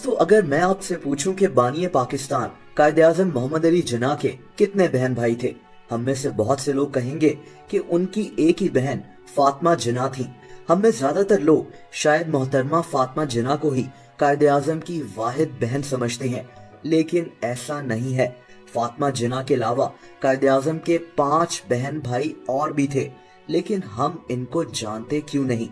दोस्तों, अगर मैं आपसे पूछूं कि बानी पाकिस्तान कायदे आज़म मोहम्मद अली जिन्ना के कितने बहन भाई थे, हम में से बहुत से लोग कहेंगे कि उनकी एक ही बहन फातिमा जिन्ना थी। हम में ज्यादातर लोग शायद मोहतरमा फातिमा जिन्ना को ही कायदे आज़म की वाहिद बहन समझते हैं, लेकिन ऐसा नहीं है। फातिमा जिन्ना के अलावा कायदे आज़म के 5 बहन भाई और भी थे, लेकिन हम इनको जानते क्यों नहीं।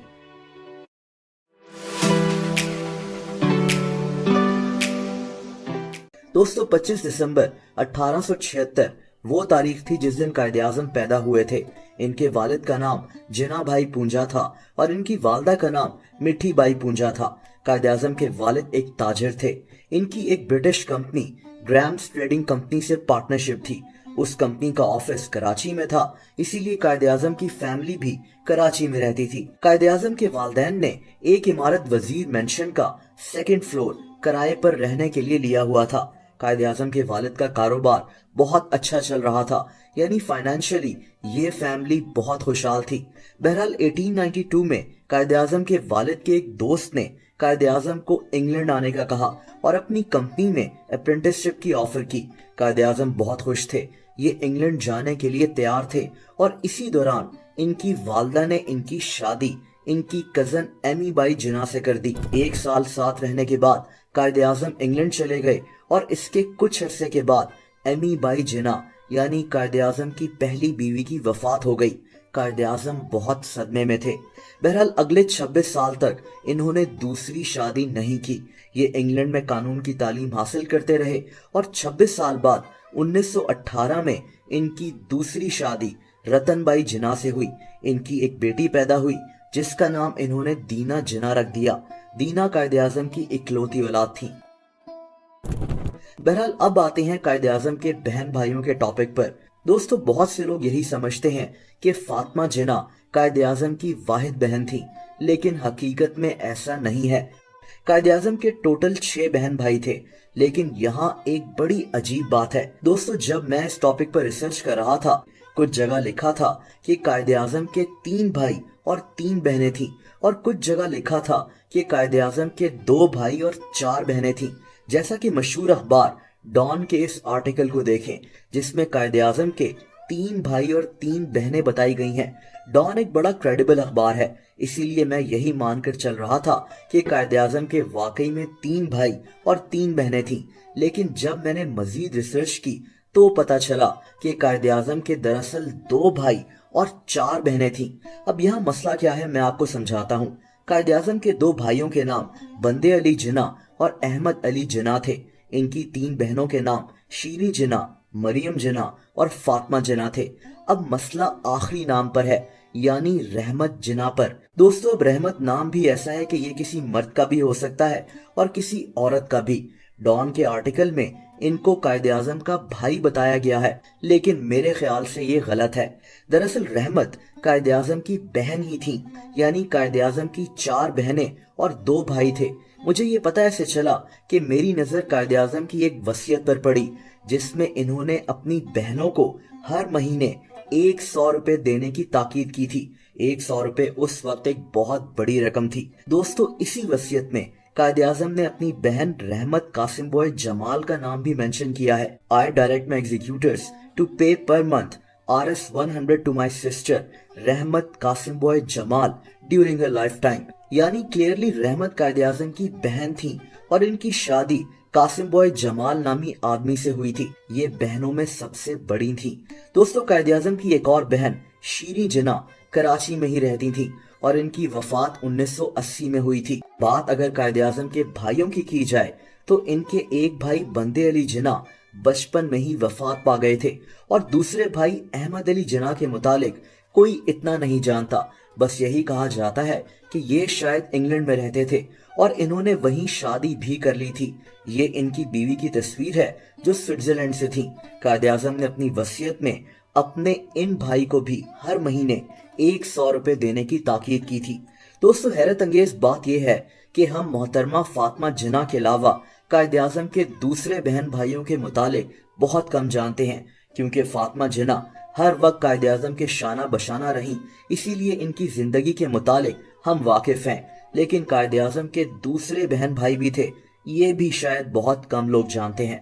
दोस्तों, 25 दिसंबर 1876 वो तारीख थी जिस दिन कायदे आज़म पैदा हुए थे। इनके वालिद का नाम जिन्ना भाई पूंजा था और इनकी वालदा का नाम मिठी बाई पूंजा था। कायदे आज़म के वालिद एक ताजिर थे। इनकी एक British company grams trading company से पार्टनरशिप थी। उस कंपनी का ऑफिस कराची में था, इसीलिए कायदे आज़म की फैमिली भी कराची में रहती थी। कायदे आज़म के वालिदैन ने एक इमारत वजीर मेंशन का 2nd फ्लोर किराए पर रहने के लिए लिया हुआ था। कायदे आज़म के वालिद का कारोबार बहुत अच्छा चल रहा था, यानी फाइनेंशियली ये फैमिली बहुत खुशहाल थी। बहरहाल 1892 में कायदे आज़म के वालिद के एक दोस्त ने कायदे आज़म को इंग्लैंड आने का कहा और अपनी कंपनी में अप्रेंटिसशिप की ऑफर की। कायदे आज़म बहुत खुश थे, ये इंग्लैंड जाने के लिए तैयार थे और इसी दौरान इनकी वालदा ने इनकी शादी इनकी कजन एमी बाई जिन्ना से कर दी। 1 साल साथ रहने के बाद कायदे आज़म इंग्लैंड चले गए और इसके कुछ अरसे के बाद एमी बाई जिन्ना यानी कायदे आज़म की पहली बीवी की वफात हो गई। कायदे आज़म बहुत सदमे में थे। बहरहाल अगले 26 साल तक इन्होंने दूसरी शादी नहीं की। ये इंग्लैंड में कानून की तालीम हासिल करते रहे और 26 साल बाद 1918 में इनकी दूसरी शादी रतन बाई जिन्ना से हुई। इनकी एक बेटी पैदा हुई जिसका नाम इन्होंने दीना जिन्ना रख दिया। दीना कायदे आज़म की इकलौती औलाद थी। बहरहाल अब आते हैं कायदे आज़म के बहन भाइयों के टॉपिक पर। दोस्तों, बहुत से लोग यही समझते हैं कि फातिमा जिन्ना कायदे आज़म की वाहिद बहन थी, लेकिन हकीकत में ऐसा नहीं है। कायदे आज़म के टोटल 6 बहन भाई थे, लेकिन यहाँ एक बड़ी अजीब बात है। दोस्तों, जब मैं इस टॉपिक पर रिसर्च कर रहा था, कुछ जगह लिखा था कि कायदे आज़म के 3 भाई और 3 बहनें थी और कुछ जगह लिखा था कि कायदे आज़म के 2 भाई और 4 बहनें थी। जैसा कि मशहूर अखबार डॉन के इस आर्टिकल को देखें जिसमें कायदे आज़म के 3 भाई और 3 बहनें बताई गई हैं। डॉन एक बड़ा क्रेडिबल अखबार है, इसीलिए मैं यही मानकर चल रहा था कि कायदे आज़म के वाकई में 3 भाई और 3 बहनें थीं। लेकिन जब मैंने मजीद रिसर्च की तो पता चला कि कायदे आज़म के दरअसल 2 भाई और 4 बहनें थीं। अब यहाँ मसला क्या है मैं आपको समझाता हूँ। कायदे आज़म के 2 भाइयों के नाम बंदे अली जिन्ना और अहमद अली जिन्ना थे। इनकी 3 बहनों के नाम शीरी जिन्ना, मरियम जिन्ना और फातिमा जिन्ना थे। अब मसला आखिरी नाम पर है, यानी रहमत जिन्ना पर। दोस्तों, अब रहमत नाम भी ऐसा है कि ये किसी मर्द का भी हो सकता है और किसी औरत का भी। डॉन के आर्टिकल में इनको कायदे आज़म का भाई बताया गया है, लेकिन मेरे ख्याल से ये गलत है। दरअसल रहमत कायदे आज़म की बहन ही थी, यानी कायदे आज़म की 4 बहनें और 2 भाई थे। मुझे ये पता ऐसे चला कि मेरी नज़र कायदे आज़म की एक वसीयत पर पड़ी जिसमें इन्होंने अपनी बहनों को हर महीने 100 रुपए देने की ताकीद की थी। 100 रुपए उस वक्त एक बहुत बड़ी रकम थी। दोस्तों, इसी वसीयत में कायदे आज़म ने अपनी बहन रहमत कासिम बॉय जमाल का नाम भी मेंशन किया है। I direct my executors to pay per month Rs 100 to my sister Rahmat Qasim Bhoy Jamal during her lifetime. यानी क्लियरली रहमत कायदे आज़म की बहन थी और इनकी शादी कासिम बॉय जमाल नामी आदमी से हुई थी। ये बहनों में सबसे बड़ी थी। दोस्तों, कायदे आज़म की एक और बहन शीरी जिन्ना कराची में ही रहती थी और इनकी वफात 1980 में हुई थी। बात अगर कायदे आज़म के भाइयों की जाए तो इनके एक भाई बंदे अली जिन्ना बचपन में ही वफात पा गए थे और दूसरे भाई अहमद अली जिन्ना के मुतालिक कोई इतना नहीं जानता। बस यही कहा जाता है कि ये शायद इंग्लैंड में रहते थे और इन्होंने वहीं शादी भी कर ली थी। ये इनकी बीवी की तस्वीर है जो स्विट्जरलैंड से थी। कायदे आज़म ने अपनी वसीयत में अपने इन भाई को भी हर महीने 100 रुपए देने की ताकीद की थी। दोस्तों, हैरत अंगेज बात यह है कि हम मोहतरमा फातिमा जिन्ना के अलावा कायदे आज़म के दूसरे बहन भाइयों के मुतालिक बहुत कम जानते हैं, क्योंकि फातिमा जिन्ना हर वक्त कायदे आज़म के शाना बशाना रही, इसीलिए इनकी जिंदगी के मुतालिक हम वाकिफ हैं। लेकिन कायदे आज़म के दूसरे बहन भाई भी थे, یہ بھی شاید بہت کم لوگ جانتے ہیں۔